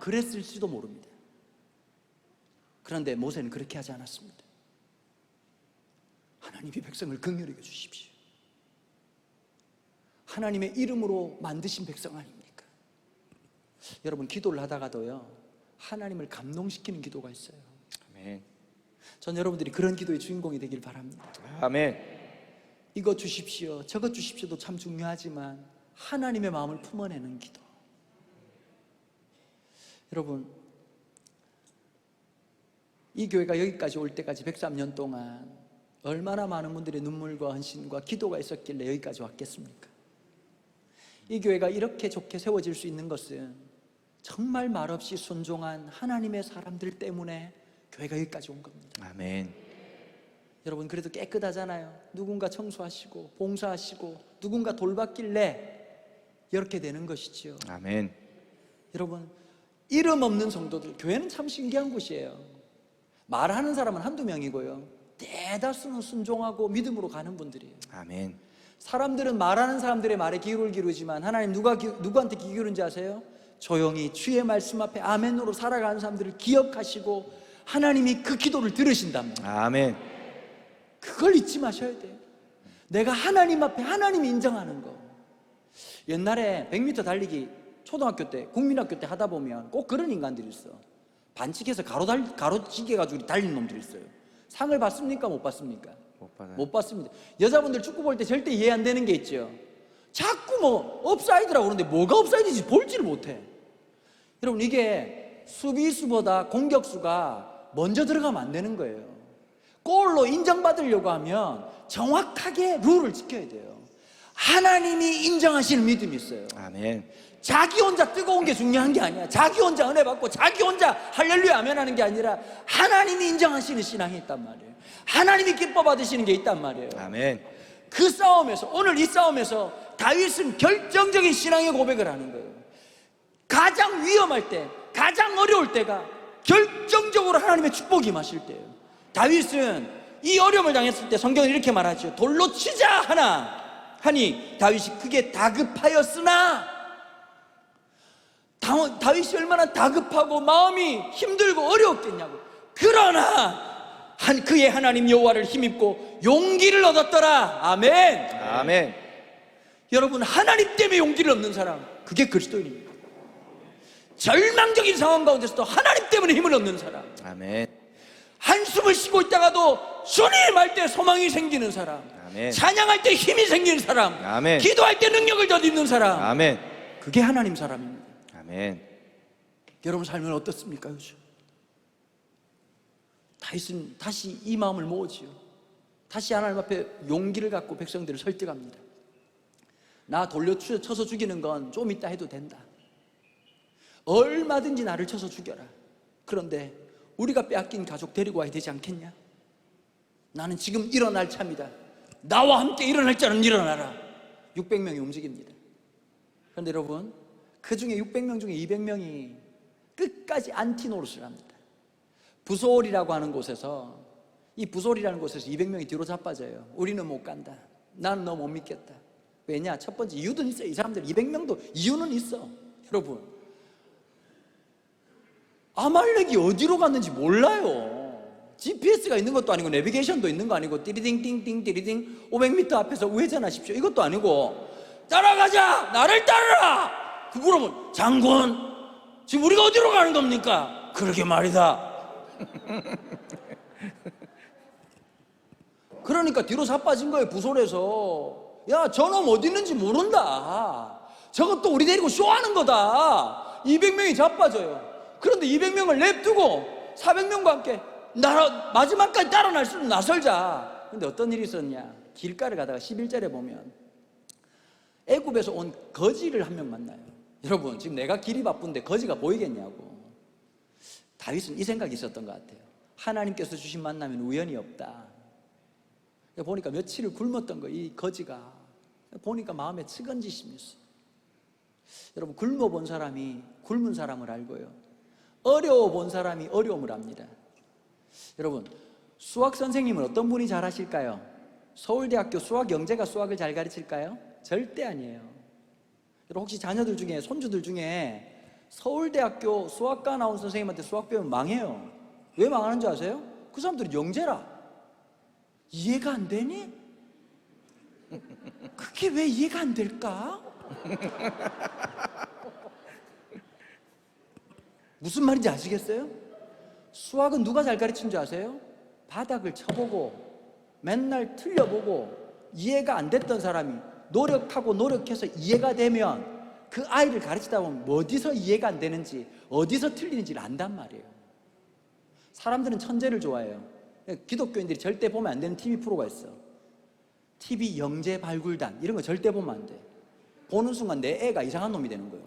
그랬을지도 모릅니다. 그런데 모세는 그렇게 하지 않았습니다. 하나님이 백성을 긍휼히 여겨 주십시오. 하나님의 이름으로 만드신 백성 아닙니까? 여러분, 기도를 하다가도요, 하나님을 감동시키는 기도가 있어요. 아멘. 전 여러분들이 그런 기도의 주인공이 되길 바랍니다. 아멘. 이것 주십시오, 저것 주십시오도 참 중요하지만 하나님의 마음을 품어내는 기도. 여러분, 이 교회가 여기까지 올 때까지 103년 동안 얼마나 많은 분들의 눈물과 헌신과 기도가 있었길래 여기까지 왔겠습니까? 이 교회가 이렇게 좋게 세워질 수 있는 것은 정말 말없이 순종한 하나님의 사람들 때문에 교회가 여기까지 온 겁니다. 아멘. 여러분, 그래도 깨끗하잖아요. 누군가 청소하시고 봉사하시고 누군가 돌봤길래 이렇게 되는 것이죠. 아멘. 여러분, 이름 없는 성도들, 교회는 참 신기한 곳이에요. 말하는 사람은 한두 명이고요, 대다수는 순종하고 믿음으로 가는 분들이에요. 아멘. 사람들은 말하는 사람들의 말에 귀를 기울이지만 하나님 누구한테 귀 기울인지 아세요? 조용히 주의 말씀 앞에 아멘으로 살아가는 사람들을 기억하시고 하나님이 그 기도를 들으신단 말이에요. 아멘. 그걸 잊지 마셔야 돼요. 내가 하나님 앞에 하나님이 인정하는 거. 옛날에 100m 달리기 초등학교 때, 국민학교 때 하다 보면 꼭 그런 인간들이 있어. 반칙해서 가로지게 가지고 달리는 놈들이 있어요. 상을 받습니까? 못 받습니까? 못 받아요. 못 받습니다. 여자분들 축구 볼 때 절대 이해 안 되는 게 있죠. 자꾸 뭐 업사이드라고 그러는데 뭐가 업사이드인지 볼지를 못해. 여러분, 이게 수비수보다 공격수가 먼저 들어가면 안 되는 거예요. 골로 인정받으려고 하면 정확하게 룰을 지켜야 돼요. 하나님이 인정하시는 믿음이 있어요. 아멘. 자기 혼자 뜨거운 게 중요한 게 아니야. 자기 혼자 은혜 받고 자기 혼자 할렐루야 아멘 하는 게 아니라 하나님이 인정하시는 신앙이 있단 말이에요. 하나님이 기뻐 받으시는 게 있단 말이에요. 아멘. 그 싸움에서, 오늘 이 싸움에서 다윗은 결정적인 신앙의 고백을 하는 거예요. 가장 위험할 때, 가장 어려울 때가 결정적으로 하나님의 축복이 임하실 때예요. 다윗은 이 어려움을 당했을 때 성경은 이렇게 말하죠. 돌로 치자 하니 다윗이 크게 다급하였으나, 다윗이 얼마나 다급하고 마음이 힘들고 어려웠겠냐고. 그러나 그의 하나님 여호와를 힘입고 용기를 얻었더라. 아멘. 아멘. 여러분, 하나님 때문에 용기를 얻는 사람, 그게 그리스도인입니다. 절망적인 상황 가운데서도 하나님 때문에 힘을 얻는 사람, 아멘. 한숨을 쉬고 있다가도 주님 할 때 소망이 생기는 사람, 아멘. 찬양할 때 힘이 생기는 사람, 아멘. 기도할 때 능력을 덧입는 사람, 아멘. 그게 하나님 사람입니다. 아멘. 여러분 삶은 어떻습니까? 요즘 다윗은 다시 이 마음을 모으지요. 다시 하나님 앞에 용기를 갖고 백성들을 설득합니다. 나 돌려쳐서 죽이는 건 좀 이따 해도 된다. 얼마든지 나를 쳐서 죽여라. 그런데 우리가 빼앗긴 가족 데리고 와야 되지 않겠냐? 나는 지금 일어날 참이다. 나와 함께 일어날 자는 일어나라. 600명이 움직입니다. 그런데 여러분, 그 중에 600명 중에 200명이 끝까지 안티 노릇을 합니다. 부솔이라고 하는 곳에서, 이 부솔이라는 곳에서 200명이 뒤로 자빠져요. 우리는 못 간다. 나는 너 못 믿겠다. 왜냐? 첫 번째 이유도 있어요. 이 사람들 200명도 이유는 있어. 여러분, 아말렉이 어디로 갔는지 몰라요. GPS가 있는 것도 아니고 내비게이션도 있는 거 아니고 띠리딩띵띵 띠리딩 500m 앞에서 우회전하십시오 이것도 아니고 따라가자, 나를 따르라. 그 물어보면 장군, 지금 우리가 어디로 가는 겁니까? 그러게 말이다. 그러니까 뒤로 자빠진 거예요. 부솔에서. 야, 저놈 어디 있는지 모른다. 저것도 우리 데리고 쇼하는 거다. 200명이 자빠져요. 그런데 200명을 냅두고 400명과 함께 마지막까지 따라 나설자. 근데 어떤 일이 있었냐? 길가를 가다가 11절에 보면 애굽에서 온 거지를 한 명 만나요. 여러분, 지금 내가 길이 바쁜데 거지가 보이겠냐고. 다윗은 이 생각이 있었던 것 같아요. 하나님께서 주신 만남은 우연이 없다. 보니까 며칠을 굶었던 거, 이 거지가 보니까 마음에 측은지심이 있어. 여러분, 굶어본 사람이 굶은 사람을 알고요, 어려워 본 사람이 어려움을 압니다. 여러분, 수학 선생님은 어떤 분이 잘 하실까요? 서울대학교 수학 영재가 수학을 잘 가르칠까요? 절대 아니에요. 여러분, 혹시 자녀들 중에, 손주들 중에 서울대학교 수학과 나온 선생님한테 수학 배우면 망해요. 왜 망하는 줄 아세요? 그 사람들이 영재라. 이해가 안 되니? 그게 왜 이해가 안 될까? 무슨 말인지 아시겠어요? 수학은 누가 잘 가르친 줄 아세요? 바닥을 쳐보고 맨날 틀려보고 이해가 안 됐던 사람이 노력하고 노력해서 이해가 되면 그 아이를 가르치다 보면 어디서 이해가 안 되는지 어디서 틀리는지를 안단 말이에요. 사람들은 천재를 좋아해요. 기독교인들이 절대 보면 안 되는 TV 프로가 있어. TV 영재 발굴단 이런 거 절대 보면 안 돼. 보는 순간 내 애가 이상한 놈이 되는 거예요.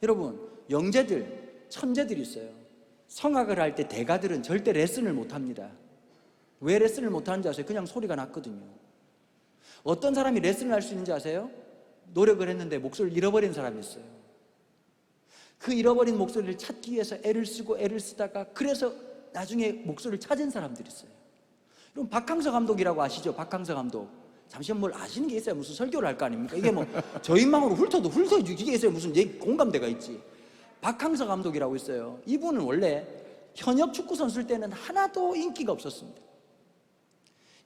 여러분, 영재들, 천재들이 있어요. 성악을 할 때 대가들은 절대 레슨을 못 합니다. 왜 레슨을 못 하는지 아세요? 그냥 소리가 났거든요. 어떤 사람이 레슨을 할 수 있는지 아세요? 노력을 했는데 목소리를 잃어버린 사람이 있어요. 그 잃어버린 목소리를 찾기 위해서 애를 쓰고 애를 쓰다가 그래서 나중에 목소리를 찾은 사람들이 있어요. 여러분, 박항서 감독이라고 아시죠? 박항서 감독. 잠시만 뭘 아시는 게 있어야 무슨 설교를 할 거 아닙니까? 이게 뭐 저희 마음으로 훑어주기게 있어야 무슨 공감대가 있지. 박항서 감독이라고 있어요. 이분은 원래 현역 축구 선수일 때는 하나도 인기가 없었습니다.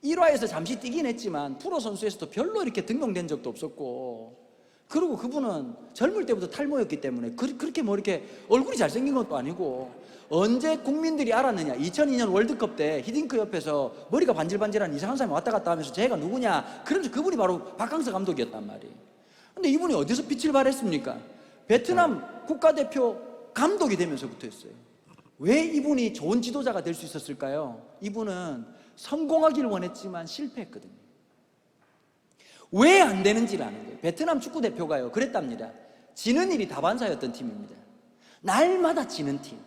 1화에서 잠시 뛰긴 했지만 프로 선수에서도 별로 이렇게 등용된 적도 없었고, 그리고 그분은 젊을 때부터 탈모였기 때문에 그렇게 뭐 이렇게 얼굴이 잘생긴 것도 아니고, 언제 국민들이 알았느냐? 2002년 월드컵 때 히딩크 옆에서 머리가 반질반질한 이상한 사람이 왔다 갔다 하면서 쟤가 누구냐? 그러면서 그분이 바로 박항서 감독이었단 말이에요. 근데 이분이 어디서 빛을 발했습니까? 베트남 국가대표 감독이 되면서부터 했어요. 왜 이분이 좋은 지도자가 될 수 있었을까요? 이분은 성공하기를 원했지만 실패했거든요. 왜 안 되는지를 아는 거예요. 베트남 축구대표가요 그랬답니다. 지는 일이 다반사였던 팀입니다. 날마다 지는 팀,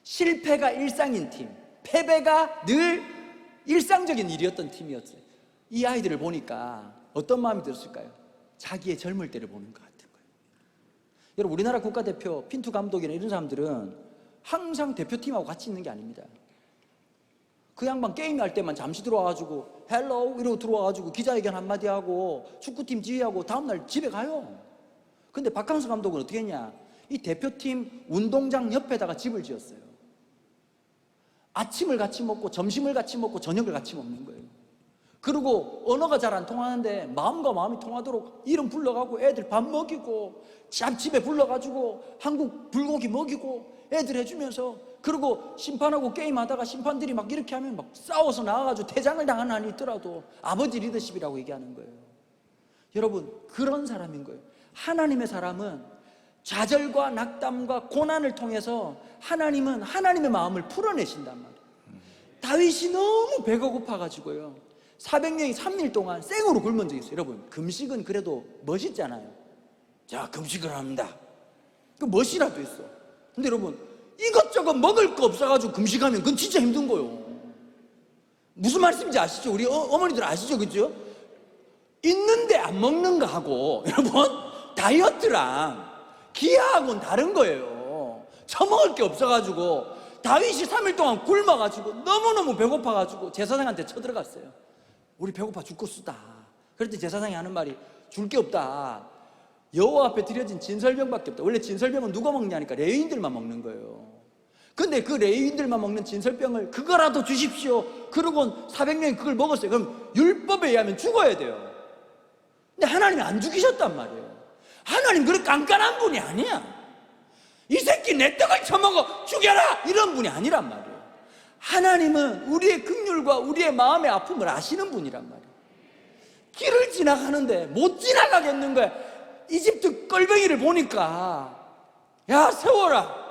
실패가 일상인 팀, 패배가 늘 일상적인 일이었던 팀이었어요. 이 아이들을 보니까 어떤 마음이 들었을까요? 자기의 젊을 때를 보는 것 같은 거예요. 여러분, 우리나라 국가대표 핀투 감독이나 이런 사람들은 항상 대표팀하고 같이 있는 게 아닙니다. 그 양반 게임할 때만 잠시 들어와가지고 헬로우 이러고 들어와가지고 기자회견 한마디 하고 축구팀 지휘하고 다음날 집에 가요. 근데 박항서 감독은 어떻게 했냐? 이 대표팀 운동장 옆에다가 집을 지었어요. 아침을 같이 먹고 점심을 같이 먹고 저녁을 같이 먹는 거예요. 그리고 언어가 잘 안 통하는데 마음과 마음이 통하도록 이름 불러가고 애들 밥 먹이고 집에 불러가지고 한국 불고기 먹이고 애들 해주면서, 그리고 심판하고 게임하다가 심판들이 막 이렇게 하면 막 싸워서 나와가지고 퇴장을 당하는 한이 있더라도 아버지 리더십이라고 얘기하는 거예요. 여러분, 그런 사람인 거예요. 하나님의 사람은 좌절과 낙담과 고난을 통해서 하나님은 하나님의 마음을 풀어내신단 말이에요. 다윗이 너무 배가 고파가지고요 400명이 3일 동안 생으로 굶은 적이 있어요. 여러분, 금식은 그래도 멋있잖아요. 자, 금식을 합니다. 그 멋이라도 있어. 근데 여러분, 이것저것 먹을 거 없어가지고 금식하면 그건 진짜 힘든 거예요. 무슨 말씀인지 아시죠? 우리 어머니들 아시죠? 그죠? 있는데 안 먹는 거하고 여러분, 다이어트랑 기아하고는 다른 거예요. 처먹을 게 없어가지고 다윗이 3일 동안 굶어가지고 너무너무 배고파가지고 제사장한테 쳐들어갔어요. 우리 배고파 죽겠수다. 그랬더니 제사장이 하는 말이 줄 게 없다. 여호와 앞에 드려진 진설병밖에 없다. 원래 진설병은 누가 먹냐니까 레위인들만 먹는 거예요. 근데 그 레위인들만 먹는 진설병을 그거라도 주십시오. 그러고 400명이 그걸 먹었어요. 그럼 율법에 의하면 죽어야 돼요. 근데 하나님이 안 죽이셨단 말이에요. 하나님 그렇게 깐깐한 분이 아니야. 이 새끼 내 떡을 처먹어 죽여라 이런 분이 아니란 말이에요. 하나님은 우리의 긍휼과 우리의 마음의 아픔을 아시는 분이란 말이에요. 길을 지나가는데 못 지나가겠는 거야. 이집트 껄뱅이를 보니까, 야 세워라,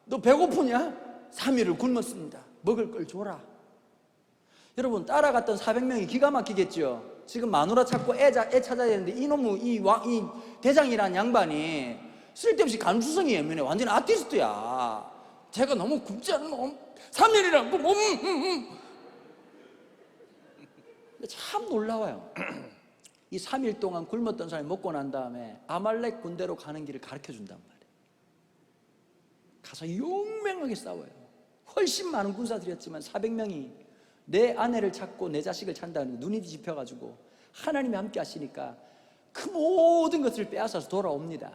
너 배고프냐? 3일을 굶었습니다. 먹을 걸 줘라. 여러분, 따라갔던 400명이 기가 막히겠죠. 지금 마누라 찾고 애 찾아야 되는데 이놈의 이 대장이라는 양반이 쓸데없이 간수성이 예민해. 완전 아티스트야. 제가 너무 굶지 않은 놈 3일이랑 근데 참 놀라워요. 이 3일 동안 굶었던 사람이 먹고 난 다음에 아말렉 군대로 가는 길을 가르쳐 준단 말이에요. 가서 용맹하게 싸워요. 훨씬 많은 군사들이었지만 400명이 내 아내를 찾고 내 자식을 찾는다는 거 눈이 뒤집혀가지고 하나님이 함께 하시니까 그 모든 것을 빼앗아서 돌아옵니다.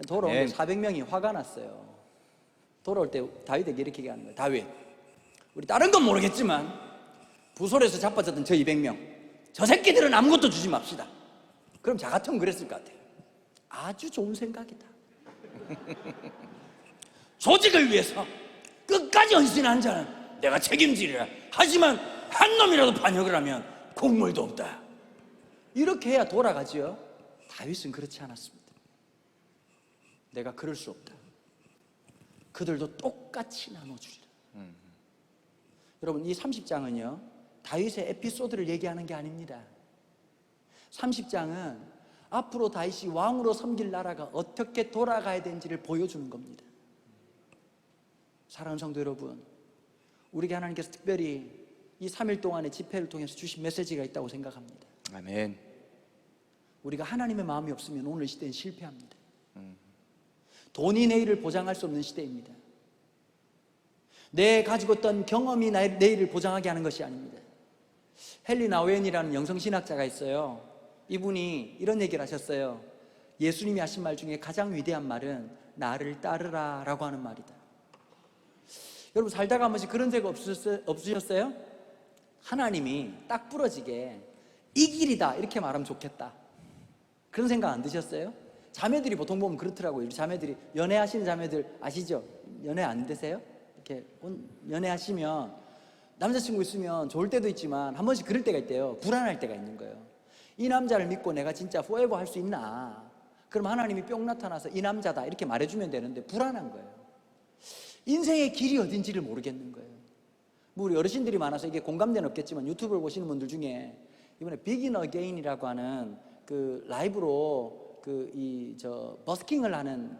돌아오는데 아멘. 400명이 화가 났어요. 돌아올 때 다윗에게 이렇게 얘기하는 거예요. 다윗, 우리 다른 건 모르겠지만 부솔에서 자빠졌던 저 200명, 저 새끼들은 아무것도 주지 맙시다. 그럼 저 같으면 그랬을 것 같아요. 아주 좋은 생각이다. 조직을 위해서 끝까지 헌신한 자는 내가 책임지리라. 하지만 한 놈이라도 반역을 하면 국물도 없다. 이렇게 해야 돌아가지요. 다윗은 그렇지 않았습니다. 내가 그럴 수 없다. 그들도 똑같이 나눠주리라. 여러분, 이 30장은요 다윗의 에피소드를 얘기하는 게 아닙니다. 30장은 앞으로 다윗이 왕으로 섬길 나라가 어떻게 돌아가야 되는지를 보여주는 겁니다. 사랑하는 성도 여러분, 우리에게 하나님께서 특별히 이 3일 동안의 집회를 통해서 주신 메시지가 있다고 생각합니다. 아멘. 우리가 하나님의 마음이 없으면 오늘 시대는 실패합니다. 돈이 내일을 보장할 수 없는 시대입니다. 내 가지고 있던 경험이 내일을 보장하게 하는 것이 아닙니다. 헨리 나우엔이라는 영성신학자가 있어요. 이분이 이런 얘기를 하셨어요. 예수님이 하신 말 중에 가장 위대한 말은 나를 따르라 라고 하는 말이다. 여러분, 살다가 한 번씩 그런 적 없으셨어요? 하나님이 딱 부러지게 이 길이다 이렇게 말하면 좋겠다, 그런 생각 안 드셨어요? 자매들이 보통 보면 그렇더라고요. 우리 자매들이, 연애하시는 자매들 아시죠? 연애 안 되세요? 이렇게 연애하시면 남자친구 있으면 좋을 때도 있지만 한 번씩 그럴 때가 있대요. 불안할 때가 있는 거예요. 이 남자를 믿고 내가 진짜 forever 할 수 있나? 그럼 하나님이 뿅 나타나서 이 남자다 이렇게 말해주면 되는데 불안한 거예요. 인생의 길이 어딘지를 모르겠는 거예요. 뭐 우리 어르신들이 많아서 이게 공감대는 없겠지만 유튜브를 보시는 분들 중에 이번에 Begin Again이라고 하는 그 라이브로 버스킹을 하는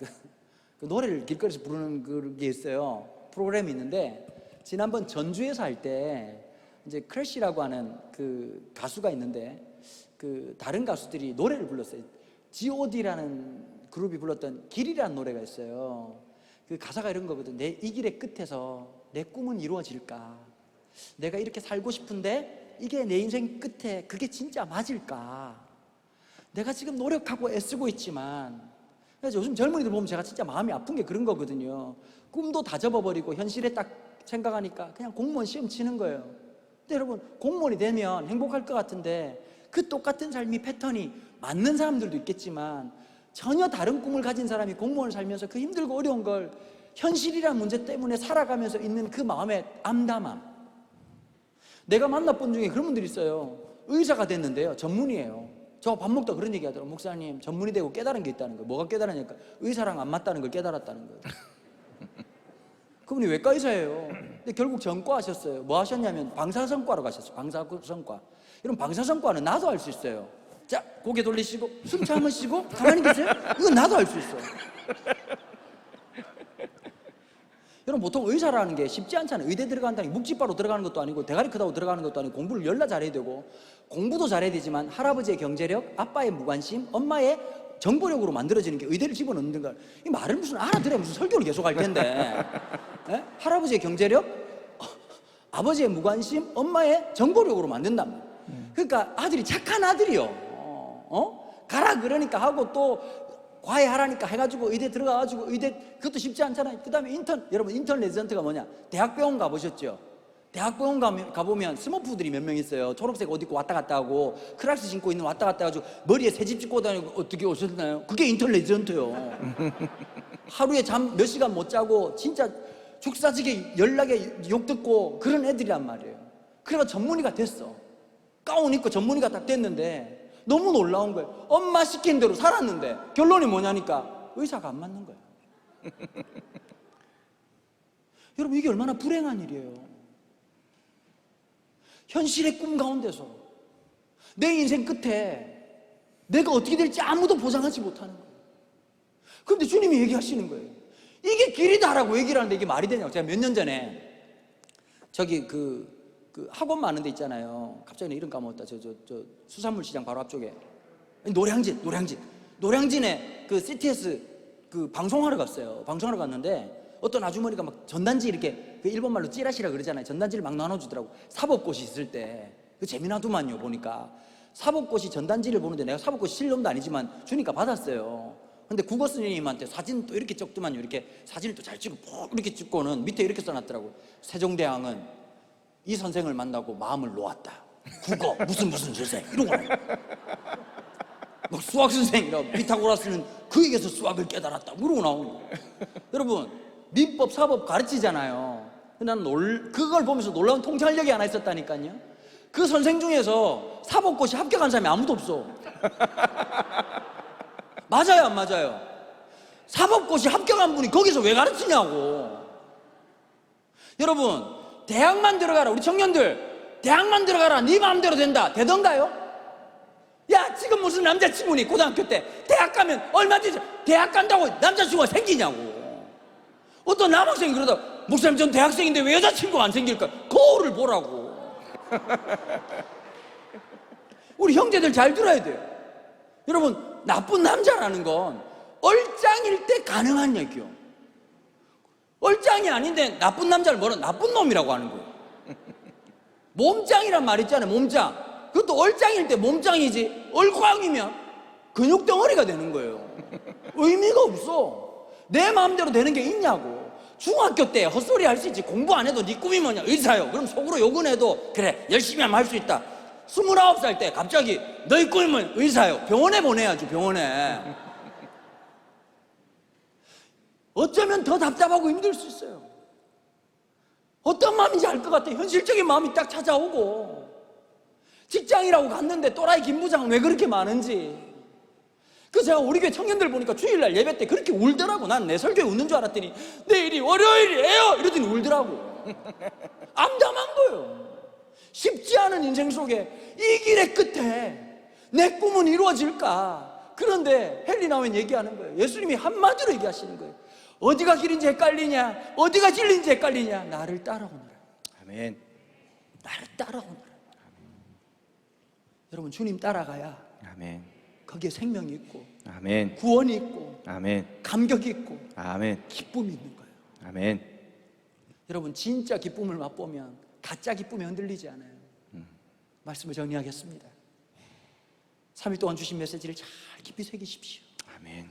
그 노래를 길거리에서 부르는 그게 있어요. 프로그램이 있는데, 지난번 전주에서 할 때 이제 크래쉬라고 하는 그 가수가 있는데 그 다른 가수들이 노래를 불렀어요. G.O.D라는 그룹이 불렀던 길이라는 노래가 있어요. 그 가사가 이런 거거든. 이 길의 끝에서 내 꿈은 이루어질까? 내가 이렇게 살고 싶은데 이게 내 인생 끝에 그게 진짜 맞을까? 내가 지금 노력하고 애쓰고 있지만, 그래서 요즘 젊은이들 보면 제가 진짜 마음이 아픈 게 그런 거거든요. 꿈도 다 접어버리고 현실에 딱 생각하니까 그냥 공무원 시험 치는 거예요. 근데 여러분, 공무원이 되면 행복할 것 같은데 그 똑같은 삶이 패턴이 맞는 사람들도 있겠지만 전혀 다른 꿈을 가진 사람이 공무원을 살면서 그 힘들고 어려운 걸 현실이라는 문제 때문에 살아가면서 있는 그 마음의 암담함. 내가 만나본 중에 그런 분들이 있어요. 의사가 됐는데요, 전문의예요. 저 밥 먹다 그런 얘기 하더라고요. 목사님, 전문의 되고 깨달은 게 있다는 거예요. 뭐가 깨달았냐니까 의사랑 안 맞다는 걸 깨달았다는 거예요. 그분이 외과 의사예요. 근데 결국 전과 하셨어요. 뭐 하셨냐면 방사선과로 가셨어요. 방사선과. 이런 방사선과는 나도 할 수 있어요. 자, 고개 돌리시고 숨차 한번 쉬고 가만히 계세요. 이건 나도 할 수 있어요. 여러분, 보통 의사라는 게 쉽지 않잖아요. 의대 들어간다는 게 묵찌바로 들어가는 것도 아니고 대가리 크다고 들어가는 것도 아니고 공부를 열나 잘해야 되고, 공부도 잘해야 되지만 할아버지의 경제력, 아빠의 무관심, 엄마의 정보력으로 만들어지는 게 의대를 집어넣는 걸, 이 말을 무슨 알아들어야 무슨 설교를 계속 할 텐데. 에? 할아버지의 경제력, 아버지의 무관심, 엄마의 정보력으로 만든단 말이에요. 그러니까 아들이 착한 아들이요. 가라 그러니까 하고 또 과외하라니까 해가지고 의대 들어가가지고 의대, 그것도 쉽지 않잖아요. 그 다음에 여러분 인턴 레지던트가 뭐냐? 대학병원 가보셨죠? 대학병원 가보면 스머프들이 몇 명 있어요. 초록색 옷 입고 왔다 갔다 하고 크락스 신고 있는 왔다 갔다 해가지고 머리에 새집 찍고 다니고. 어떻게 오셨나요? 그게 인턴 레지던트요. 하루에 잠 몇 시간 못 자고 진짜 죽사지게 연락에 욕 듣고 그런 애들이란 말이에요. 그래가 전문의가 됐어. 가운 입고 전문의가 딱 됐는데 너무 놀라운 거예요. 엄마 시킨 대로 살았는데 결론이 뭐냐니까 의사가 안 맞는 거예요. 여러분, 이게 얼마나 불행한 일이에요. 현실의 꿈 가운데서 내 인생 끝에 내가 어떻게 될지 아무도 보장하지 못하는 거예요. 그런데 주님이 얘기하시는 거예요. 이게 길이다라고 얘기를 하는데 이게 말이 되냐고. 제가 몇 년 전에 저기 그 학원 많은 데 있잖아요. 갑자기 이름 까먹었다. 저 수산물 시장 바로 앞쪽에 노량진에 그 CTS 그 방송하러 갔어요. 방송하러 갔는데 어떤 아주머니가 막 전단지 이렇게 그 일본말로 찌라시라 그러잖아요. 전단지를 막 나눠주더라고. 사법고시 있을 때. 그 재미나더만요. 보니까 사법고시 전단지를 보는데 내가 사법고시 실력도 아니지만 주니까 받았어요. 근데 국어 선생님한테 사진 또 이렇게 적더만요. 이렇게 사진을 또 잘 찍고 푹 이렇게 찍고는 밑에 이렇게 써놨더라고. 세종대왕은 이 선생을 만나고 마음을 놓았다. 국어 무슨 선생 이런 거. 막 수학 선생이라고 피타고라스는 그에게서 수학을 깨달았다. 그러고 나오는 거예요. 여러분 민법 사법 가르치잖아요. 난 그걸 보면서 놀라운 통찰력이 하나 있었다니까요. 그 선생 중에서 사법고시 합격한 사람이 아무도 없어. 맞아요 안 맞아요? 사법고시 합격한 분이 거기서 왜 가르치냐고. 여러분 대학만 들어가라. 우리 청년들 대학만 들어가라. 네 마음대로 된다. 되던가요? 야 지금 무슨 남자친구니 고등학교 때 대학 가면 얼마든지 대학 간다고 남자친구가 생기냐고. 어떤 남학생이 그러다 목사님 전 대학생인데 왜 여자친구가 안 생길까? 거울을 보라고. 우리 형제들 잘 들어야 돼요. 여러분 나쁜 남자라는 건 얼짱일 때 가능한 얘기요. 얼짱이 아닌데 나쁜 남자를 뭐라 나쁜 놈이라고 하는 거예요. 몸짱이란 말 있잖아요. 몸짱. 그것도 얼짱일 때 몸짱이지 얼광이면 근육덩어리가 되는 거예요. 의미가 없어. 내 마음대로 되는 게 있냐고. 중학교 때 헛소리 할 수 있지. 공부 안 해도 네 꿈이 뭐냐? 의사요. 그럼 속으로 욕은 해도 그래 열심히 하면 할 수 있다. 29살 때 갑자기 너희 꿈이 뭐냐? 의사요. 병원에 보내야죠. 병원에. 어쩌면 더 답답하고 힘들 수 있어요. 어떤 마음인지 알 것 같아. 현실적인 마음이 딱 찾아오고. 직장이라고 갔는데 또라이 김 부장 왜 그렇게 많은지. 그 제가 우리 교회 청년들 보니까 주일날 예배 때 그렇게 울더라고. 난 내 설교에 웃는 줄 알았더니 내일이 월요일이에요 이러더니 울더라고. 암담한 거예요. 쉽지 않은 인생 속에 이 길의 끝에 내 꿈은 이루어질까. 그런데 헨리 나우엔 얘기하는 거예요. 예수님이 한마디로 얘기하시는 거예요. 어디가 길인지 헷갈리냐, 어디가 진리인지 헷갈리냐, 나를 따라오너라. 아멘. 나를 따라오너라. 여러분 주님 따라가야 아멘. 거기에 생명이 있고 아멘. 구원이 있고 아멘. 감격이 있고 아멘. 기쁨이 있는 거예요. 아멘. 여러분 진짜 기쁨을 맛보면 가짜 기쁨에 흔들리지 않아요. 말씀을 정리하겠습니다. 3일 동안 주신 메시지를 잘 깊이 새기십시오. 아멘.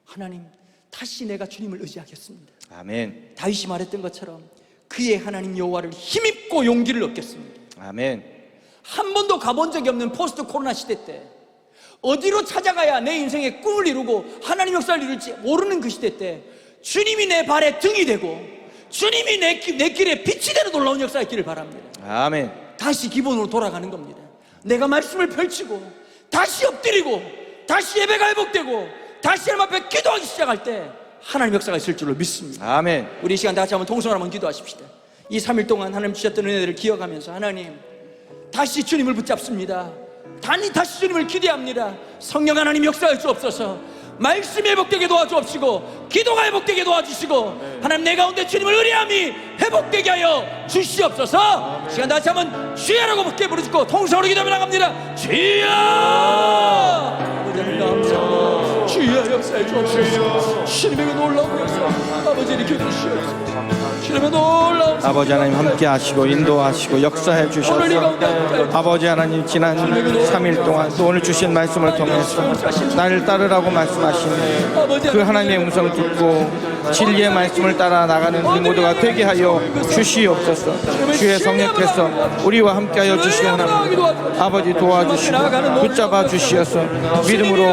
하나님 다시 내가 주님을 의지하겠습니다. 아멘. 다윗이 말했던 것처럼 그의 하나님 여호와를 힘입고 용기를 얻겠습니다. 아멘. 한 번도 가본 적이 없는 포스트 코로나 시대 때 어디로 찾아가야 내 인생의 꿈을 이루고 하나님 역사를 이룰지 모르는 그 시대 때 주님이 내 발에 등이 되고 주님이 내 길에 빛이 되는 놀라운 역사가 있기를 바랍니다. 아멘. 다시 기본으로 돌아가는 겁니다. 내가 말씀을 펼치고 다시 엎드리고 다시 예배가 회복되고 다시 하나님 앞에 기도하기 시작할 때 하나님 역사가 있을 줄로 믿습니다. 아멘. 우리 이 시간 다 같이 한번 통성을 한번 기도하십시다. 이 3일 동안 하나님 주셨던 은혜들을 기억하면서 하나님 다시 주님을 붙잡습니다. 다시 주님을 기대합니다. 성령 하나님 역사할 수 없어서 말씀이 회복되게 도와주옵시고 기도가 회복되게 도와주시고 하나님 내 가운데 주님을 의뢰함이 회복되게 하여 주시옵소서. 시간 다시 한번 주여라고 함께 부르짖고 통성으로 기도하며 나갑니다. 주여 감사합니다. 주여 역사해 주옵소서. 주님에게 놀라운 역사 아버지 일으켜 주시옵소서. 주님의 놀라운 아버지 하나님 함께 하시고 인도하시고 역사해 주셔서 아버지 하나님 지난 3일 동안 또 오늘 주신 말씀을 통해서 나를 따르라고 말씀하시는 그 하나님의 음성을 듣고 진리의 말씀을 따라 나가는 우리 모두가 되게 하여 주시옵소서. 주의 성령께서 우리와 함께 하여 주시기 원합니다. 아버지 도와주시고 붙잡아 주시어서 믿음으로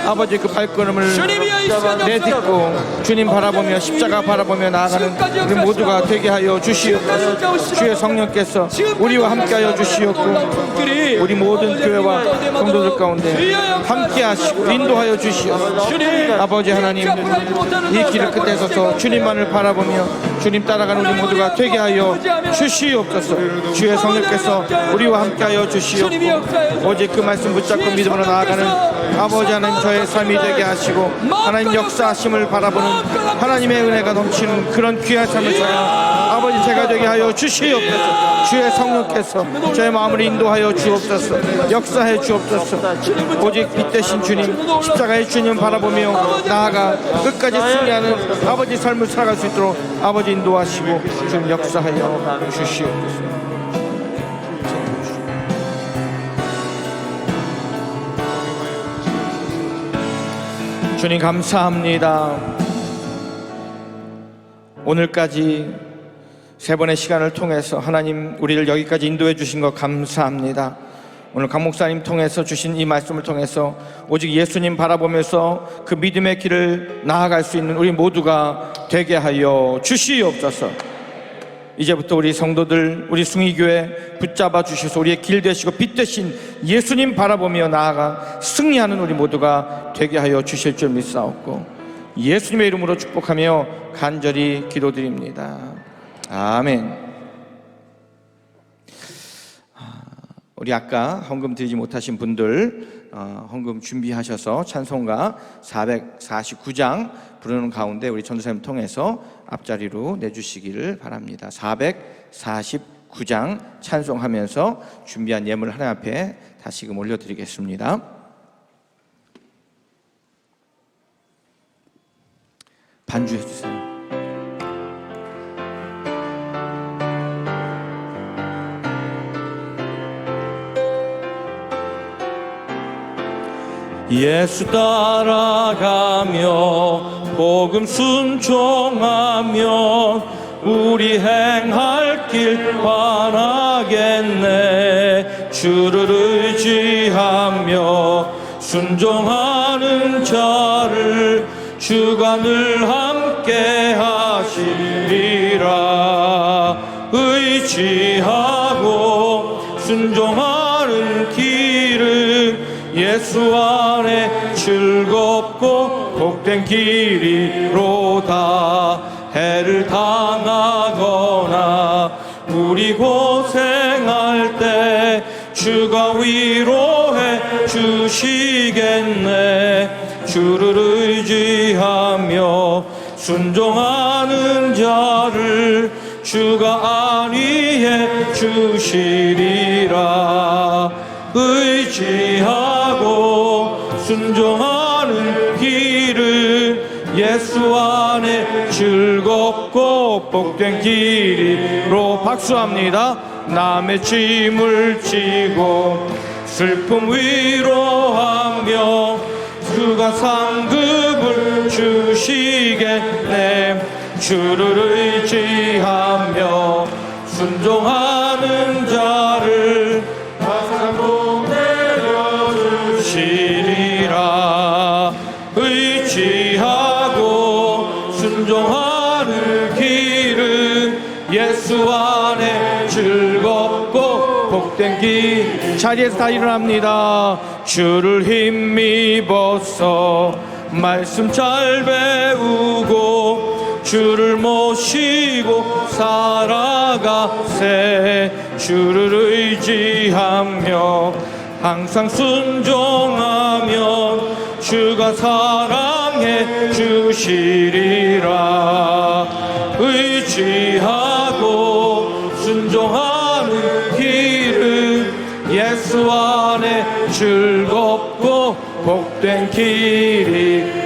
아버지 그 발걸음을 내딛고 주님 바라보며 십자가 바라보며 나아가는 우리 모두가 되게 하여 주시옵소서. 주의 성령께서 우리와 함께 하여 주시옵고 우리 모든 교회와 성도들 가운데 함께 하시고 인도하여 주시옵소서. 아버지 하나님 이 길을 끝에 서서 주님만을 바라보며 주님 따라가는 우리 모두가 되게 하여 주시옵소서. 주의 성령께서 우리와 함께 하여 주시옵고 오직 그 말씀 붙잡고 믿음으로 나아가는 아버지 하나님 저의 삶이 되게 하시고 하나님 역사하심을 바라보는 하나님의 은혜가 넘치는 그런 귀한 삶을 저의 아버지 제가 되게 하여 주시옵소서. 주의 성령께서 저의 마음을 인도하여 주옵소서. 역사해 주옵소서. 오직 빛 대신 주님 십자가의 주님 바라보며 나아가 끝까지 승리하는 아버지 삶을 살아갈 수 있도록 아버지 인도하시고 주님 역사하여 주시옵소서. 주님 감사합니다. 오늘까지 세 번의 시간을 통해서 하나님 우리를 여기까지 인도해 주신 것 감사합니다. 오늘 강 목사님 통해서 주신 이 말씀을 통해서 오직 예수님 바라보면서 그 믿음의 길을 나아갈 수 있는 우리 모두가 되게 하여 주시옵소서. 이제부터 우리 성도들, 우리 숭의교회 붙잡아 주셔서 우리의 길 되시고 빛 되신 예수님 바라보며 나아가 승리하는 우리 모두가 되게 하여 주실 줄 믿사옵고 예수님의 이름으로 축복하며 간절히 기도드립니다. 아멘. 우리 아까 헌금 드리지 못하신 분들 헌금 준비하셔서 찬송가 449장 부르는 가운데 우리 전도사님 통해서 앞자리로 내주시기를 바랍니다. 449장 찬송하면서 준비한 예물을 하나님 앞에 다시금 올려드리겠습니다. 반주해 주세요. 예수 따라가며 복음 순종하면 우리 행할 길 바라겠네. 주를 의지하며 순종하는 자를 주가 늘 함께 하시리라. 의지하고 순종하는 길은 예수 안에 즐겁고 복된 길이로다. 해를 당하거나 우리 고생할 때 주가 위로해 주시겠네. 주를 의지하며 순종하는 자를 주가 안위해 주시리라. 의지하고 순종하는 길은 예수 안에 즐겁고 복된 길이로 박수합니다. 남의 짐을 지고 슬픔 위로하며 주가 상급을 주시겠네. 주를 의지하며 순종하는 자를 항상 내려주시리라. 의지하고 순종하는 길은 예수 안에 즐겁고 복된 길. 자리에서 다 일어납니다. 주를 힘입어서 말씀 잘 배우고 주를 모시고 살아가세. 주를 의지하며 항상 순종하면 주가 사랑해 주시리라. 의지하고 순종하는 길은 예수 안에 즐겁고 복된 길이로다.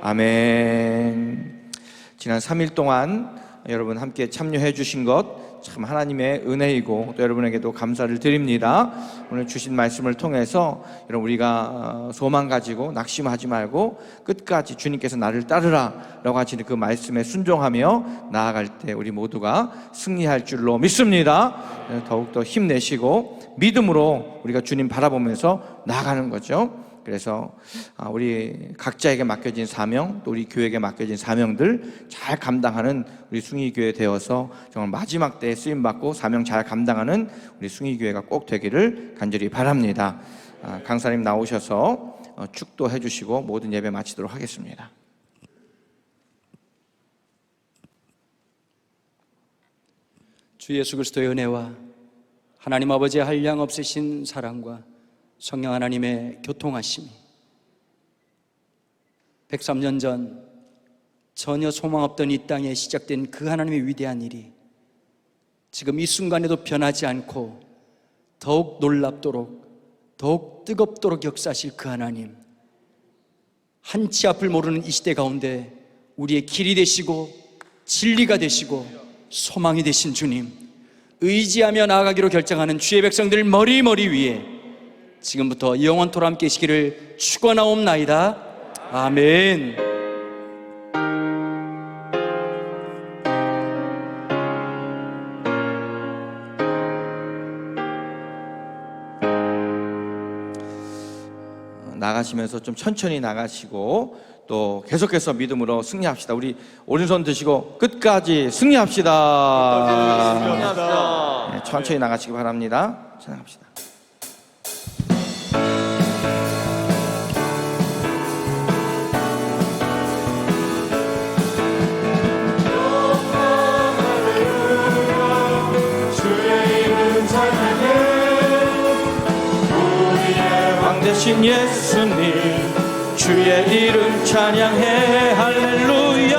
아멘. 지난 3일 동안 여러분 함께 참여해 주신 것 참 하나님의 은혜이고 또 여러분에게도 감사를 드립니다. 오늘 주신 말씀을 통해서 여러분 우리가 소망 가지고 낙심하지 말고 끝까지 주님께서 나를 따르라 라고 하시는 그 말씀에 순종하며 나아갈 때 우리 모두가 승리할 줄로 믿습니다. 더욱더 힘내시고 믿음으로 우리가 주님 바라보면서 나아가는 거죠. 그래서 우리 각자에게 맡겨진 사명, 또 우리 교회에게 맡겨진 사명들 잘 감당하는 우리 숭의교회 되어서 정말 마지막 때에 쓰임받고 사명 잘 감당하는 우리 숭의교회가 꼭 되기를 간절히 바랍니다. 강사님 나오셔서 축도해 주시고 모든 예배 마치도록 하겠습니다. 주 예수 그리스도의 은혜와 하나님 아버지의 한량 없으신 사랑과 성령 하나님의 교통하심이 103년 전 전혀 소망 없던 이 땅에 시작된 그 하나님의 위대한 일이 지금 이 순간에도 변하지 않고 더욱 놀랍도록 더욱 뜨겁도록 역사하실 그 하나님, 한치 앞을 모르는 이 시대 가운데 우리의 길이 되시고 진리가 되시고 소망이 되신 주님, 의지하며 나아가기로 결정하는 주의 백성들 머리 위에 지금부터 영원토록 함께 계시기를 축원하옵나이다. 아멘. 나가시면서 좀 천천히 나가시고 또 계속해서 믿음으로 승리합시다. 우리 오른손 드시고 끝까지 승리합시다. 네, 천천히 나가시기 바랍니다. 찬양합시다. 대신 예수님 주의 이름 찬양해 할렐루야.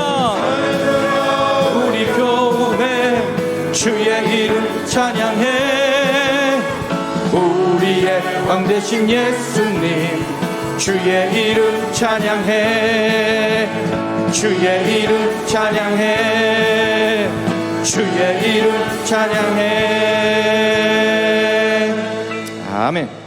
우리 교회 주의 이름 찬양해. 우리의 왕 대신 예수님 주의 이름 찬양해. 주의 이름 찬양해. 주의 이름 찬양해. 아멘.